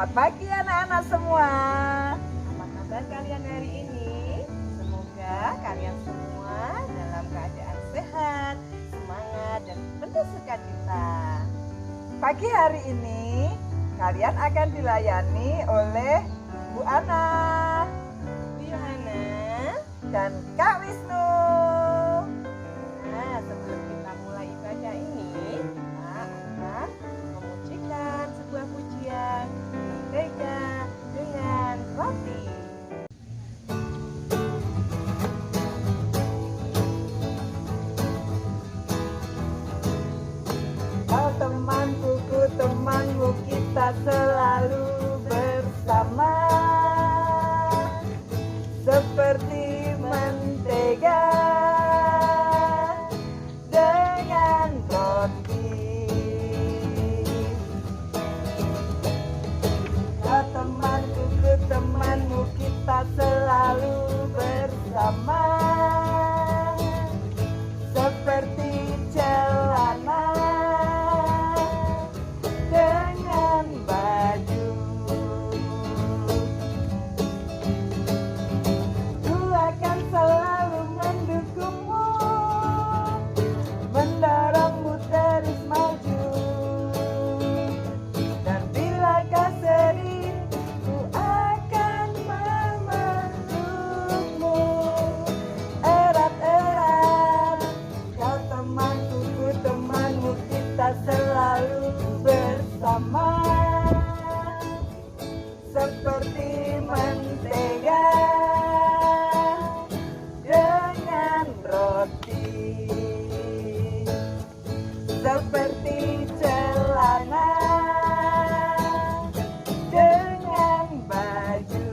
Selamat pagi anak-anak semua. Apa kabar kalian hari ini? Semoga kalian semua dalam keadaan sehat, semangat, dan penuh sukacita. Pagi hari ini kalian akan dilayani oleh Bu Ana Bu Yohana, dan Kak Wisnu. nah sebelum kita mulai ibadah ini, kita akan memujikan sebuah pujian Merdeka dengan roti. Kau temanku, ku temanmu, kita selalu bersama. Seperti mentega dengan roti. Kau temanku, ku temanmu, kita selalu bersama. Seperti celana dengan baju. Ku akan selalu mendukungmu, mendorongmu terus maju. Dan bila kau sedih, ku akan memelukmu erat-erat. Kau temanku, ku temanmu, kita selalu bersama. Seperti mentega dengan roti. Seperti celana dengan baju.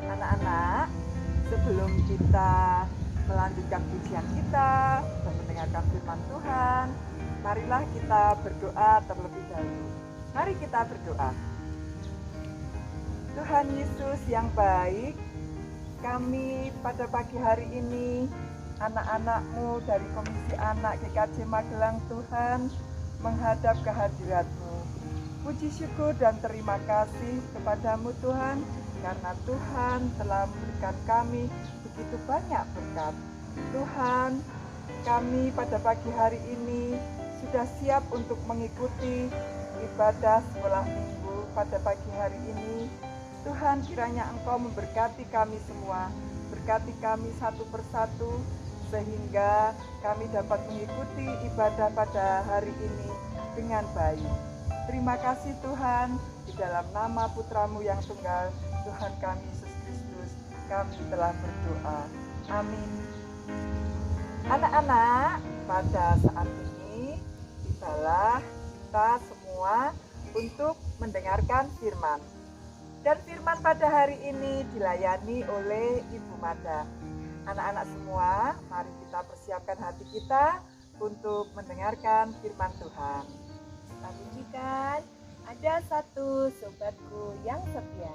Anak-anak, sebelum kita melanjutkan pujian kita dan mendengarkan firman Tuhan, marilah kita berdoa terlebih dahulu. Mari kita berdoa. Tuhan Yesus yang baik, kami pada pagi hari ini, anak-anak-Mu dari Komisi Anak GKJ Magelang Tuhan, menghadap kehadirat-Mu. Puji syukur dan terima kasih kepadamu Tuhan, karena Tuhan telah memberikan kami begitu banyak berkat. Tuhan, kami pada pagi hari ini sudah siap untuk mengikuti ibadah sekolah minggu pada pagi hari ini. Tuhan, kiranya Engkau memberkati kami semua, berkati kami satu persatu, sehingga kami dapat mengikuti ibadah pada hari ini dengan baik. Terima kasih Tuhan, di dalam nama Putra-Mu yang tunggal, Tuhan kami Yesus Kristus, kami telah berdoa. Amin. Anak-anak, pada saat ini tibalah kita semua untuk mendengarkan firman. Dan firman pada hari ini dilayani oleh Ibu Mada. Anak-anak semua, mari kita persiapkan hati kita untuk mendengarkan firman Tuhan. Kita pujikan, ada satu sobatku yang setia.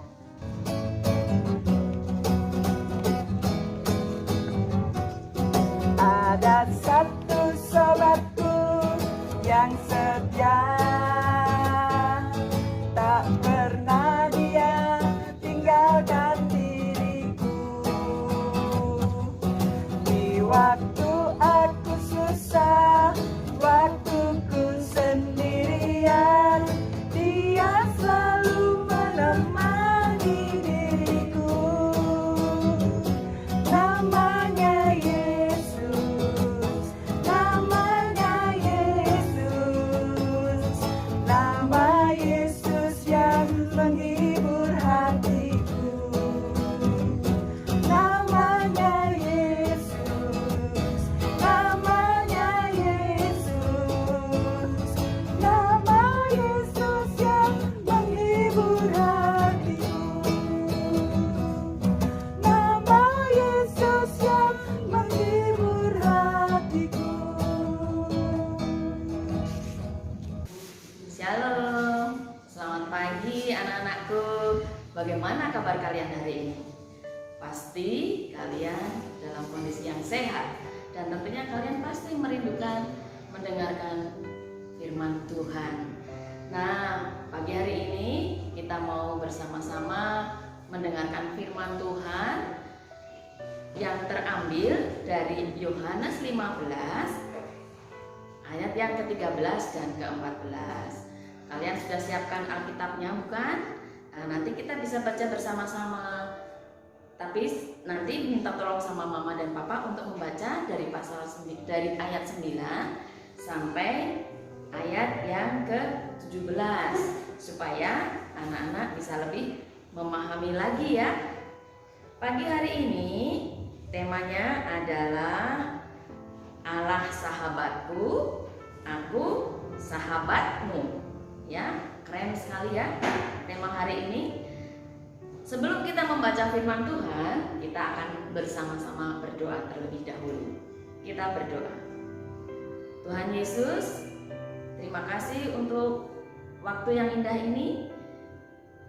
Ada satu sobatku yang setia, tak pernah dia tinggalkan diriku. Di waktu aku susah, waktu ku sendirian, dia selalu menemani diriku. Namanya Yesus, namanya Yesus, nama Yesus yang menghibur hatiku. Namanya Yesus, namanya Yesus, nama Yesus yang menghibur hatiku. Nama Yesus yang menghibur hatiku. Shalom, selamat pagi anak-anakku. Bagaimana kabar kalian hari ini? Pasti kalian dalam kondisi yang sehat dan tentunya kalian pasti merindukan mendengarkan firman Tuhan. Nah, pagi hari ini kita mau bersama-sama mendengarkan firman Tuhan yang terambil dari Yohanes 15 ayat yang ke-13 dan ke-14. Kalian sudah siapkan Alkitabnya bukan? Nah, nanti kita bisa baca bersama-sama. Tapi nanti minta tolong sama Mama dan Papa untuk membaca dari dari ayat 9 sampai ayat yang ke-17 supaya anak-anak bisa lebih memahami lagi ya. Pagi hari ini temanya adalah Allah sahabatku, aku sahabatmu. Ya, keren sekali ya tema hari ini. Sebelum kita membaca firman Tuhan, kita akan bersama-sama berdoa terlebih dahulu. Kita berdoa. Tuhan Yesus, terima kasih untuk waktu yang indah ini.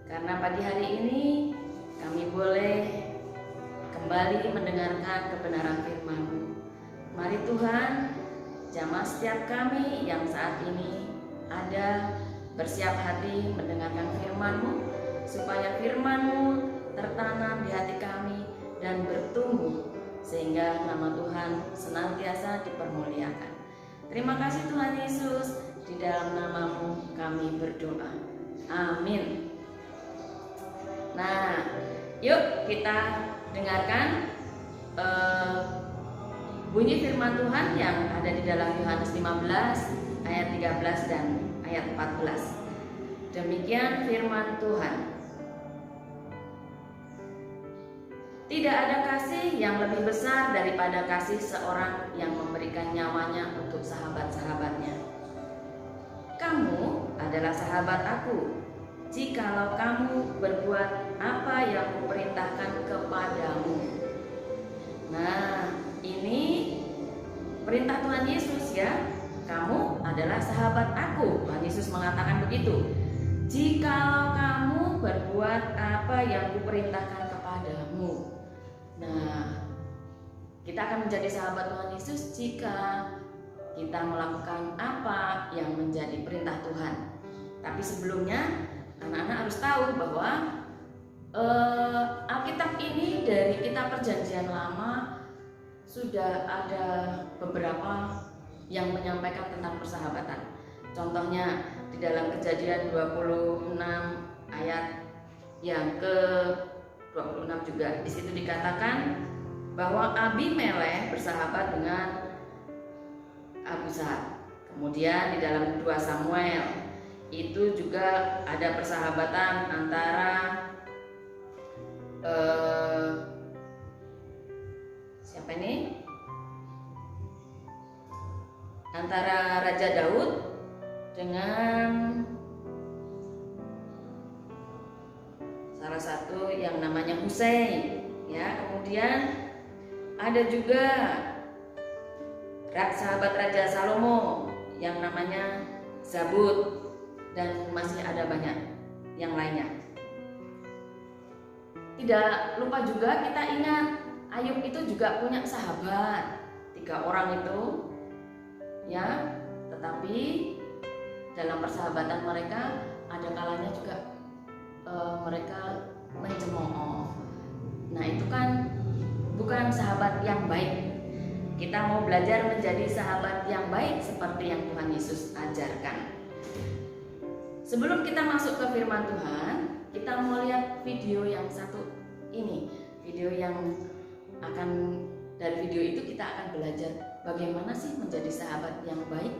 Karena pagi hari ini kami boleh kembali mendengarkan kebenaran firman-Mu. Mari Tuhan, jamah setiap kami yang saat ini ada bersiap hati mendengarkan firman-Mu, supaya firman-Mu tertanam di hati kami dan bertumbuh, sehingga nama Tuhan senantiasa dipermuliakan. Terima kasih Tuhan Yesus, di dalam nama-Mu kami berdoa. Amin. Nah, yuk kita dengarkan bunyi firman Tuhan yang ada di dalam Yohanes 15 ayat 13 dan ayat 14. Demikian firman Tuhan. Tidak ada kasih yang lebih besar daripada kasih seorang yang memberikan nyawanya untuk sahabat-sahabatnya. Kamu adalah sahabat aku, jikalau kamu berbuat apa yang kuperintahkan kepadamu. Nah, ini perintah Tuhan Yesus ya. Kamu adalah sahabat aku. Tuhan Yesus mengatakan begitu. Jikalau kamu berbuat apa yang kuperintahkan kepadamu. Nah, kita akan menjadi sahabat Tuhan Yesus jika kita melakukan apa yang menjadi perintah Tuhan. Tapi sebelumnya, anak-anak harus tahu bahwa Alkitab ini dari kitab Perjanjian Lama sudah ada beberapa yang menyampaikan tentang persahabatan. Contohnya di dalam Kejadian 26 ayat yang ke-26 juga di situ dikatakan bahwa Abimelekh bersahabat dengan Abuzar. Kemudian di dalam 2 Samuel itu juga ada persahabatan antara siapa ini? Antara Raja Daud dengan salah satu yang namanya Hussein ya. Kemudian ada juga sahabat Raja Salomo yang namanya Zabud, dan masih ada banyak yang lainnya. Tidak lupa juga kita ingat Ayub itu juga punya sahabat 3 orang itu ya, tetapi dalam persahabatan mereka ada kalanya juga mereka mencemooh. Nah, itu kan bukan sahabat yang baik. Kita mau belajar menjadi sahabat yang baik seperti yang Tuhan Yesus ajarkan. Sebelum kita masuk ke firman Tuhan, kita mau lihat video yang satu ini. Video yang dari video itu kita akan belajar bagaimana sih menjadi sahabat yang baik.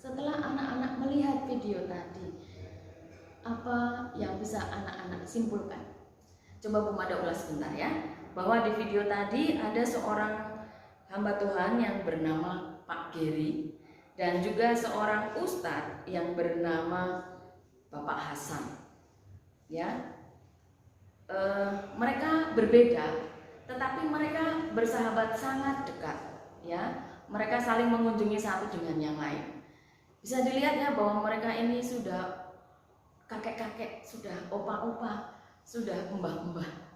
Setelah anak-anak melihat video tadi, apa yang bisa anak-anak simpulkan? Coba Bu Mada ulas sebentar ya. Bahwa di video tadi ada seorang hamba Tuhan yang bernama Pak Geri dan juga seorang ustadz yang bernama Bapak Hasan. Ya, mereka berbeda, tetapi mereka bersahabat sangat dekat. Ya, mereka saling mengunjungi satu dengan yang lain. Bisa dilihat ya bahwa mereka ini sudah kakek-kakek, sudah opa-opa, sudah mbah-mbah.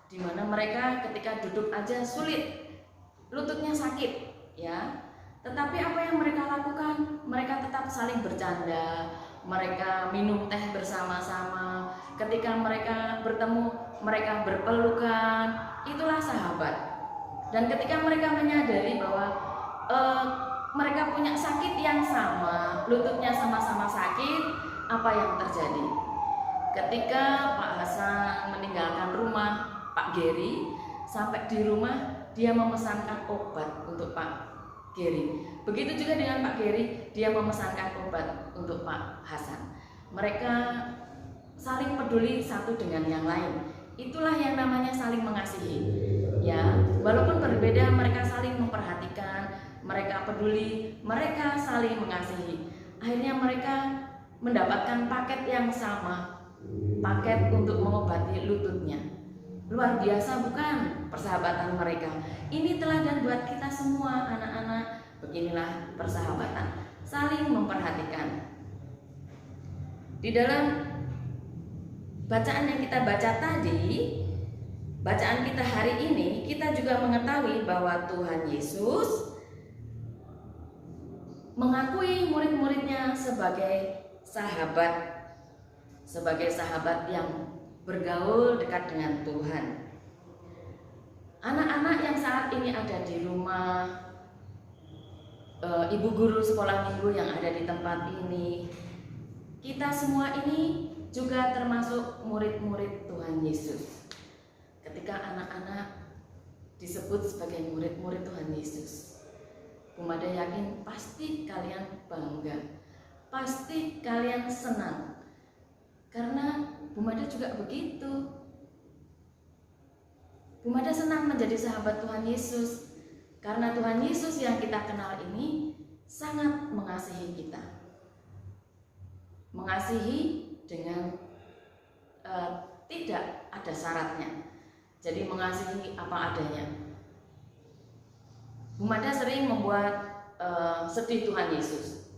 Di mana mereka ketika duduk aja sulit, lututnya sakit, ya. Tetapi apa yang mereka lakukan? Mereka tetap saling bercanda, mereka minum teh bersama-sama. Ketika mereka bertemu, mereka berpelukan. Itulah sahabat. Dan ketika mereka menyadari bahwa mereka punya sakit yang sama, lututnya sama-sama sakit, apa yang terjadi? Ketika Pak Hasan meninggalkan rumah Pak Geri, sampai di rumah dia memesankan obat untuk Pak Geri. Begitu juga dengan Pak Geri, dia memesankan obat untuk Pak Hasan. Mereka saling peduli satu dengan yang lain. Itulah yang namanya saling mengasihi. Ya, walaupun berbeda, mereka saling memperhatikan, mereka peduli, mereka saling mengasihi. Akhirnya mereka mendapatkan paket yang sama, paket untuk mengobati lututnya. Luar biasa bukan persahabatan mereka? Ini teladan buat kita semua anak-anak. Beginilah persahabatan, saling memperhatikan. Di dalam bacaan yang kita baca tadi, bacaan kita hari ini, kita juga mengetahui bahwa Tuhan Yesus mengakui murid-muridnya sebagai sahabat yang bergaul dekat dengan Tuhan. Anak-anak yang saat ini ada di rumah, ibu guru sekolah minggu yang ada di tempat ini, kita semua ini juga termasuk murid-murid Tuhan Yesus. Ketika anak-anak disebut sebagai murid-murid Tuhan Yesus, Bu Mada yakin pasti kalian bangga, pasti kalian senang, karena Bu Mada juga begitu. Bu Mada senang menjadi sahabat Tuhan Yesus, karena Tuhan Yesus yang kita kenal ini sangat mengasihi kita, mengasihi dengan tidak ada syaratnya. Jadi mengasihi apa adanya. Bu Mada sering membuat sedih Tuhan Yesus.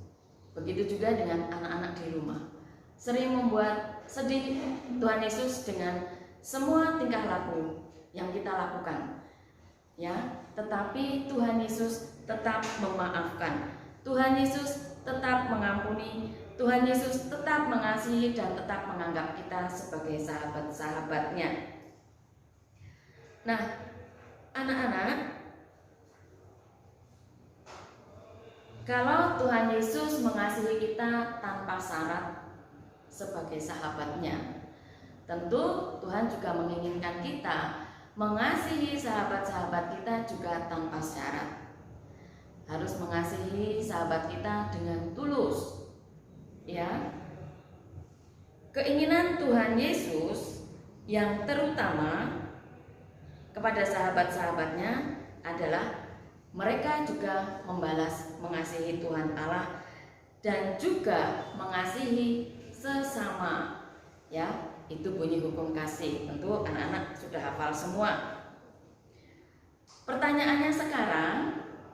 Begitu juga dengan anak-anak di rumah. Sering membuat sedih Tuhan Yesus dengan semua tingkah laku yang kita lakukan. Ya, tetapi Tuhan Yesus tetap memaafkan. Tuhan Yesus tetap mengampuni. Tuhan Yesus tetap mengasihi dan tetap menganggap kita sebagai sahabat-sahabatnya. Nah, anak-anak, kalau Tuhan Yesus mengasihi kita tanpa syarat sebagai sahabatnya, tentu Tuhan juga menginginkan kita mengasihi sahabat-sahabat kita juga tanpa syarat. Harus mengasihi sahabat kita dengan tulus. Ya, keinginan Tuhan Yesus yang terutama kepada sahabat-sahabatnya adalah mereka juga membalas mengasihi Tuhan Allah dan juga mengasihi sesama. Ya, itu bunyi hukum kasih. Tentu anak-anak sudah hafal semua. Pertanyaannya sekarang,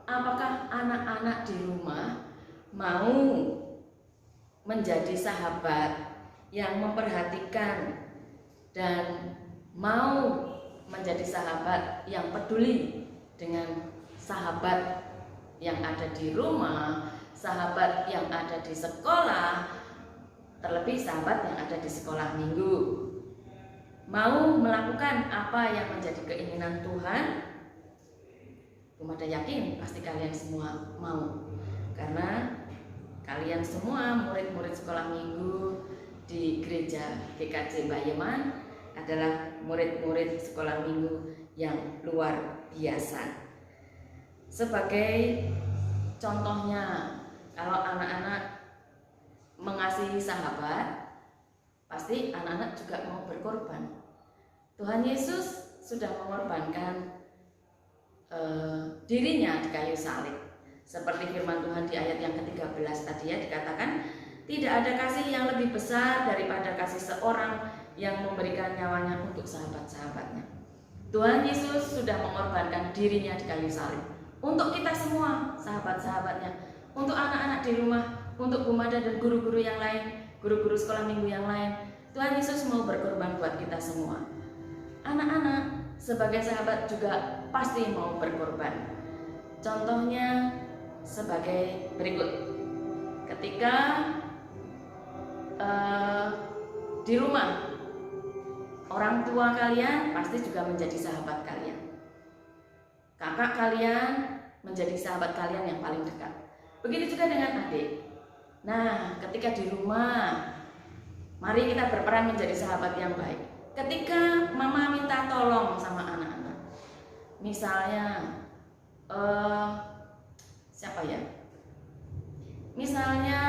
apakah anak-anak di rumah mau menjadi sahabat yang memperhatikan dan mau menjadi sahabat yang peduli dengan sahabat yang ada di rumah, sahabat yang ada di sekolah, terlebih sahabat yang ada di sekolah minggu? Mau melakukan apa yang menjadi keinginan Tuhan? Bu Mada yakin pasti kalian semua mau, karena kalian semua murid-murid sekolah minggu di gereja GKJ Bayeman adalah murid-murid sekolah minggu yang luar biasa. Sebagai contohnya, Kalau anak-anak mengasihi sahabat, pasti anak-anak juga mau berkorban. Tuhan Yesus sudah mengorbankan dirinya di kayu salib. Seperti firman Tuhan di ayat yang ke-13 tadi ya, dikatakan tidak ada kasih yang lebih besar daripada kasih seorang yang memberikan nyawanya untuk sahabat-sahabatnya. Tuhan Yesus sudah mengorbankan dirinya di kayu salib untuk kita semua, sahabat-sahabatnya, untuk anak-anak di rumah, untuk Bu Mada dan guru-guru yang lain, guru-guru sekolah minggu yang lain. Tuhan Yesus mau berkorban buat kita semua. Anak-anak sebagai sahabat juga pasti mau berkorban. Contohnya sebagai berikut. Ketika di rumah, orang tua kalian pasti juga menjadi sahabat kalian. Kakak kalian menjadi sahabat kalian yang paling dekat. Begitu juga dengan adik. Nah, ketika di rumah, mari kita berperan menjadi sahabat yang baik. Ketika mama minta tolong sama anak-anak, misalnya siapa ya? Misalnya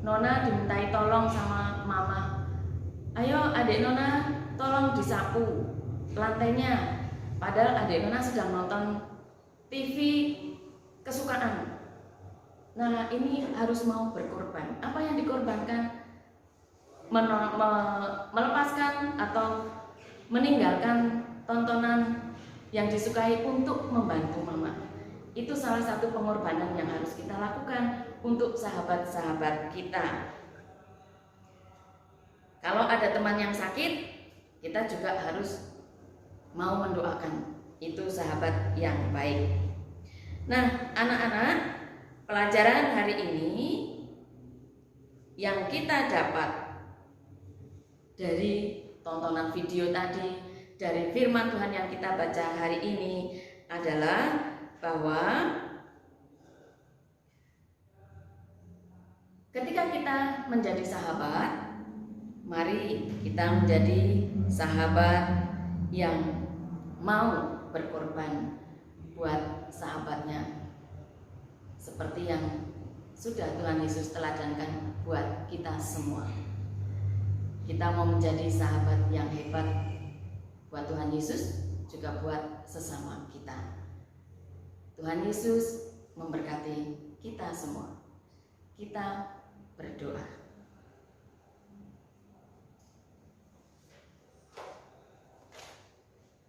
Nona dimintai tolong sama mama. Ayo adik Nona, tolong disapu lantainya. Padahal adik Nona sedang nonton TV kesukaan. Nah, ini harus mau berkorban. Apa yang dikorbankan? Melepaskan atau meninggalkan tontonan yang disukai untuk membantu mama. Itu salah satu pengorbanan yang harus kita lakukan untuk sahabat-sahabat kita. Kalau ada teman yang sakit, kita juga harus mau mendoakan. Itu sahabat yang baik. Nah, anak-anak, pelajaran hari ini yang kita dapat dari tontonan video tadi, dari firman Tuhan yang kita baca hari ini adalah bahwa ketika kita menjadi sahabat, mari kita menjadi sahabat yang mau berkorban buat sahabatnya, seperti yang sudah Tuhan Yesus teladankan buat kita semua. Kita mau menjadi sahabat yang hebat buat Tuhan Yesus, juga buat sesama kita. Tuhan Yesus memberkati kita semua. Kita berdoa.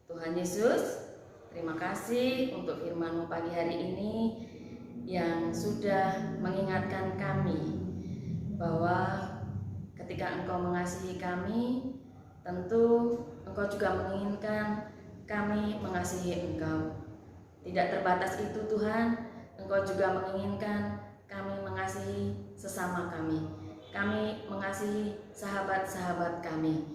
Tuhan Yesus, terima kasih untuk firman-Mu pagi hari ini yang sudah mengingatkan kami bahwa ketika Engkau mengasihi kami, tentu Engkau juga menginginkan kami mengasihi Engkau. Tidak terbatas itu Tuhan, Engkau juga menginginkan kami mengasihi sesama kami. Kami mengasihi sahabat-sahabat kami.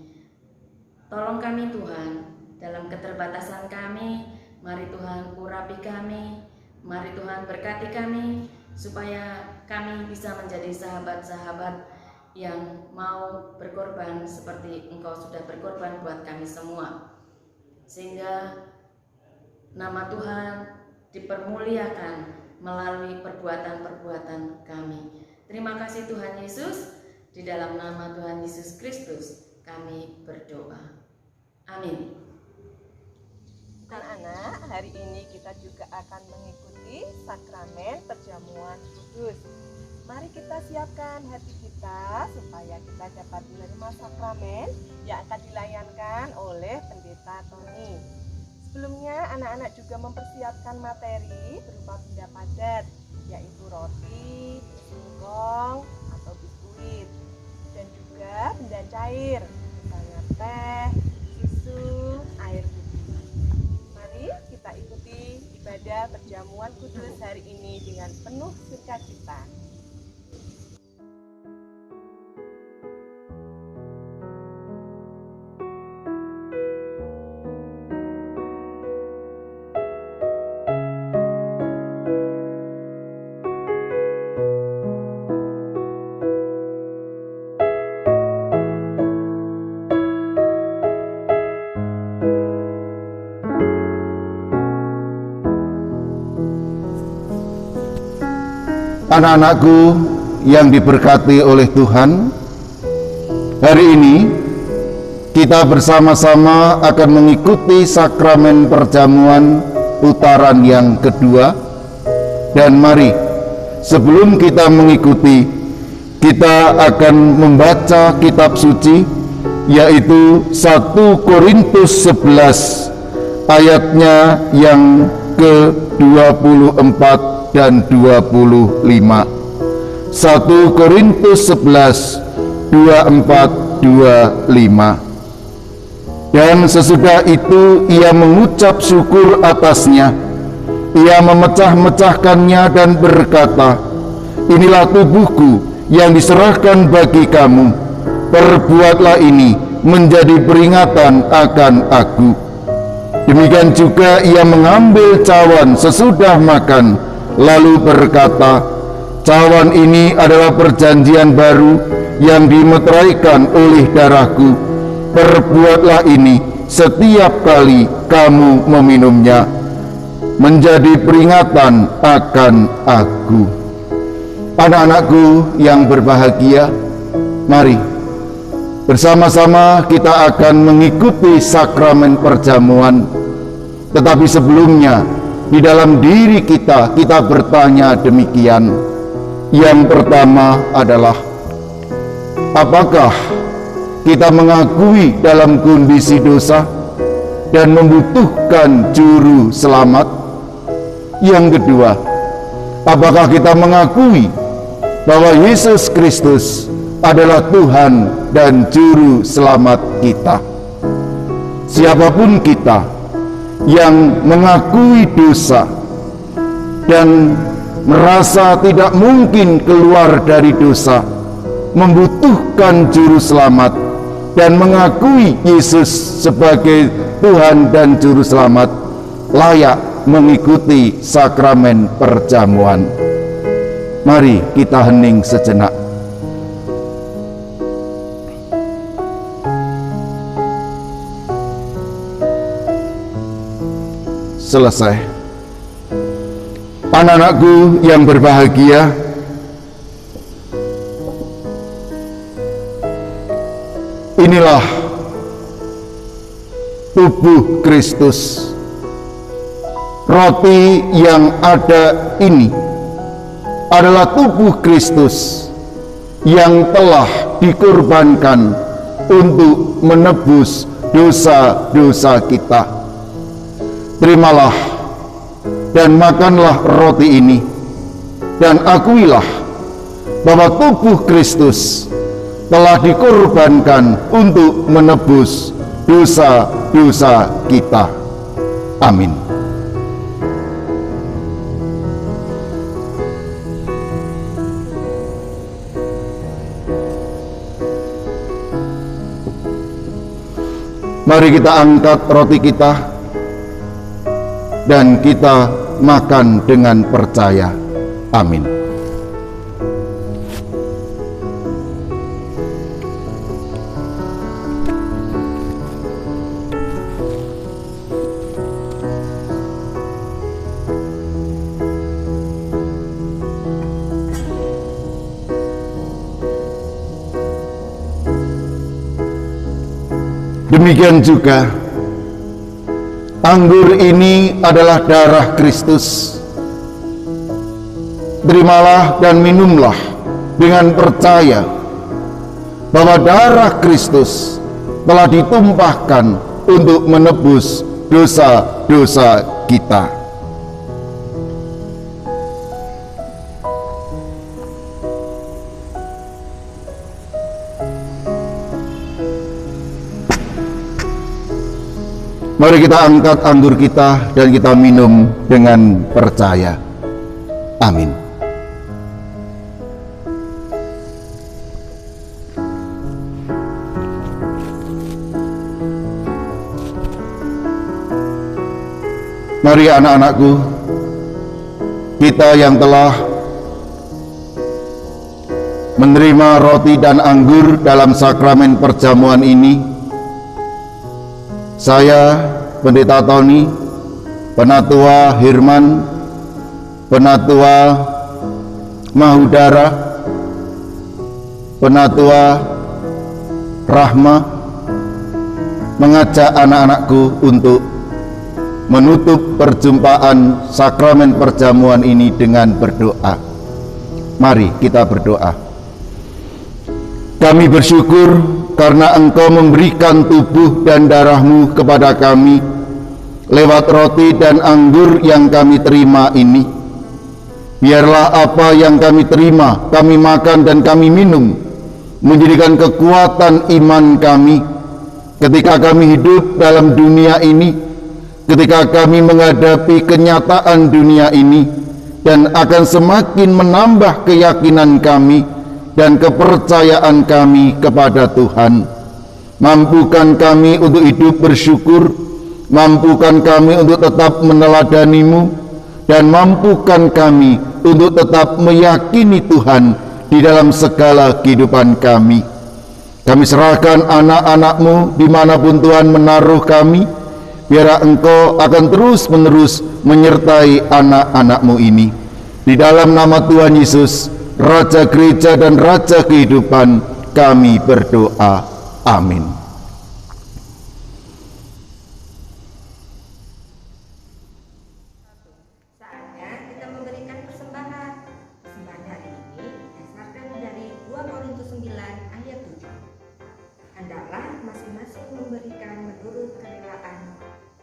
Tolong kami Tuhan, dalam keterbatasan kami, mari Tuhan urapi kami, mari Tuhan berkati kami, supaya kami bisa menjadi sahabat-sahabat yang mau berkorban seperti Engkau sudah berkorban buat kami semua. Sehingga nama Tuhan dipermuliakan melalui perbuatan-perbuatan kami. Terima kasih Tuhan Yesus, di dalam nama Tuhan Yesus Kristus kami berdoa. Amin. Anak-anak, hari ini kita juga akan mengikuti sakramen perjamuan kudus. Mari kita siapkan hati kita supaya kita dapat menerima sakramen yang akan dilayankan oleh Pendeta Tony. Sebelumnya, anak-anak juga mempersiapkan materi berupa benda padat, yaitu roti, singkong, atau biskuit, dan juga benda cair, misalnya teh, susu, air putih. Mari kita ikuti ibadah perjamuan kudus hari ini dengan penuh sukacita. Anak-anakku yang diberkati oleh Tuhan, hari ini kita bersama-sama akan mengikuti sakramen perjamuan putaran yang kedua. Dan mari, sebelum kita mengikuti, kita akan membaca kitab suci, yaitu 1 Korintus 11 ayatnya yang ke-24 dan 25. 1 Korintus 11 24 25. Dan sesudah itu ia mengucap syukur atasnya, ia memecah-mecahkannya dan berkata, inilah tubuhku yang diserahkan bagi kamu, perbuatlah ini menjadi peringatan akan aku. Demikian juga ia mengambil cawan sesudah makan, lalu berkata, cawan ini adalah perjanjian baru yang dimeteraikan oleh darahku. Perbuatlah ini setiap kali kamu meminumnya, menjadi peringatan akan aku. Anak-anakku yang berbahagia, mari bersama-sama kita akan mengikuti sakramen perjamuan. Tetapi sebelumnya, di dalam diri kita bertanya demikian. Yang pertama adalah, apakah kita mengakui dalam kondisi dosa dan membutuhkan juru selamat? Yang kedua, apakah kita mengakui bahwa Yesus Kristus adalah Tuhan dan juru selamat kita? Siapapun kita yang mengakui dosa dan merasa tidak mungkin keluar dari dosa, membutuhkan juru selamat, dan mengakui Yesus sebagai Tuhan dan juru selamat, layak mengikuti sakramen perjamuan. Mari kita hening sejenak. Selesai. Anak-anakku yang berbahagia, inilah tubuh Kristus. Roti yang ada ini adalah tubuh Kristus yang telah dikorbankan untuk menebus dosa-dosa kita. Terimalah dan makanlah roti ini, dan akuilah bahwa tubuh Kristus telah dikorbankan untuk menebus dosa-dosa kita. Amin. Mari kita angkat roti kita dan kita makan dengan percaya. Amin. Demikian juga anggur ini adalah darah Kristus. Terimalah dan minumlah dengan percaya bahwa darah Kristus telah ditumpahkan untuk menebus dosa-dosa kita. Mari kita angkat anggur kita dan kita minum dengan percaya. Amin. Mari anak-anakku, kita yang telah menerima roti dan anggur dalam sakramen perjamuan ini, saya, Pendeta Tony, Penatua Hirman, Penatua Mahudara, Penatua, Rahma, mengajak anak-anakku untuk menutup perjumpaan sakramen perjamuan ini dengan berdoa. Mari kita berdoa. Kami bersyukur karena Engkau memberikan tubuh dan darah-Mu kepada kami lewat roti dan anggur yang kami terima ini. Biarlah apa yang kami terima, kami makan dan kami minum, menjadikan kekuatan iman kami ketika kami hidup dalam dunia ini, ketika kami menghadapi kenyataan dunia ini, dan akan semakin menambah keyakinan kami dan kepercayaan kami kepada Tuhan. Mampukan kami untuk hidup bersyukur, mampukan kami untuk tetap meneladani-Mu, dan mampukan kami untuk tetap meyakini Tuhan di dalam segala kehidupan kami. Kami serahkan anak-anak-Mu dimanapun Tuhan menaruh kami. Biarlah Engkau akan terus-menerus menyertai anak-anak-Mu ini. Di dalam nama Tuhan Yesus, Raja Gereja dan Raja Kehidupan, kami berdoa. Amin. Saatnya kita memberikan persembahan. Persembahan hari ini berdasarkan dari 2 Korintus 9 ayat 7. Hendaklah masing-masing memberikan menurut kerelaan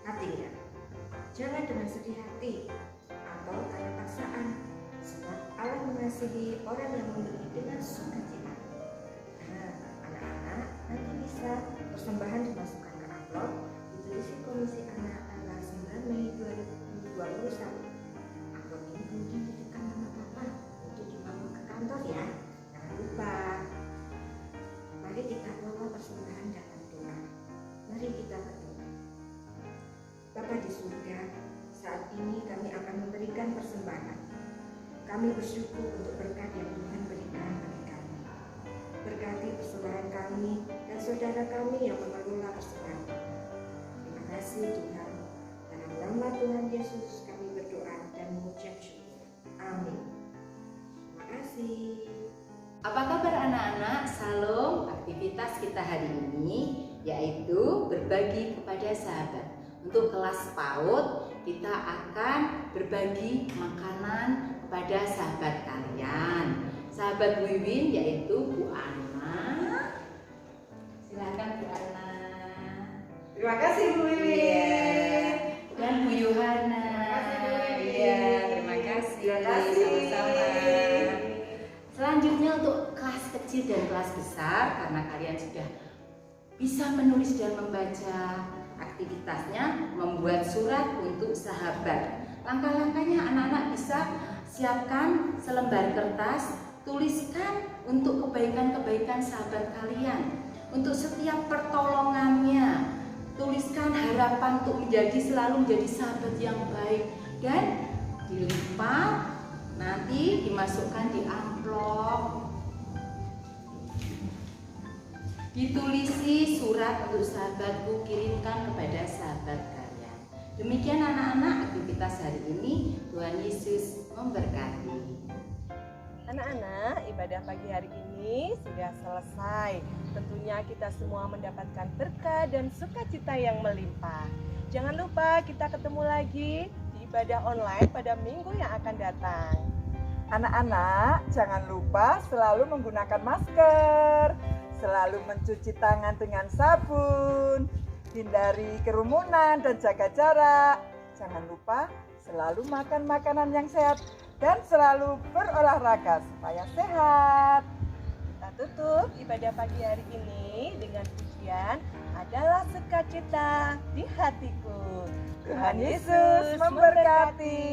hatinya. Jangan dengan sedih hati atau karena paksaan, sebab Allah mengasihi orang yang memberi dengan sukacita. Nah, anak-anak nanti bisa persembahan dimasukkan ke amplop, ditulis Komisi Anak tanggal 9 Mei 2021. Amplop ini kemudian ditekan nama Papa untuk dibawa ke kantor ya. Jangan lupa. Mari kita bawa persembahan dalam doa. Mari kita berdoa. Bapa di surga, saat ini kami akan memberikan persembahan. Kami bersyukur untuk berkat yang Tuhan berikan bagi kami. Berkati persembahan kami dan saudara kami yang mengelola persembahan. Terima kasih Tuhan. Dalam nama Tuhan Yesus kami berdoa dan mengucap syukur. Amin. Terima kasih. Apa kabar anak-anak? Salam. Aktivitas kita hari ini yaitu berbagi kepada sahabat. Untuk kelas PAUD kita akan berbagi makanan kepada sahabat kalian. Sahabat Bu Wiwin yaitu Bu Ana. Silakan Bu Ana. Terima kasih Bu Wiwin. Dan Bu Yohana. Iya, terima kasih. Sama-sama. Selanjutnya untuk kelas kecil dan kelas besar, karena kalian sudah bisa menulis dan membaca, aktivitasnya membuat surat untuk sahabat. Langkah-langkahnya anak-anak bisa siapkan selembar kertas, tuliskan untuk kebaikan-kebaikan sahabat kalian. Untuk setiap pertolongannya, tuliskan harapan untuk selalu menjadi sahabat yang baik, dan dilipat nanti dimasukkan di amplop. Ditulisi surat untuk sahabatku, kirimkan kepada sahabat kalian. Demikian anak-anak aktivitas hari ini. Tuhan Yesus memberkati. Anak-anak, ibadah pagi hari ini sudah selesai. Tentunya kita semua mendapatkan berkah dan sukacita yang melimpah. Jangan lupa kita ketemu lagi di ibadah online pada minggu yang akan datang. Anak-anak, jangan lupa selalu menggunakan masker, selalu mencuci tangan dengan sabun, hindari kerumunan dan jaga jarak. Jangan lupa selalu makan makanan yang sehat dan selalu berolahraga supaya sehat. Kita tutup ibadah pagi hari ini dengan pujian Adalah Sukacita di Hatiku. Tuhan Yesus memberkati.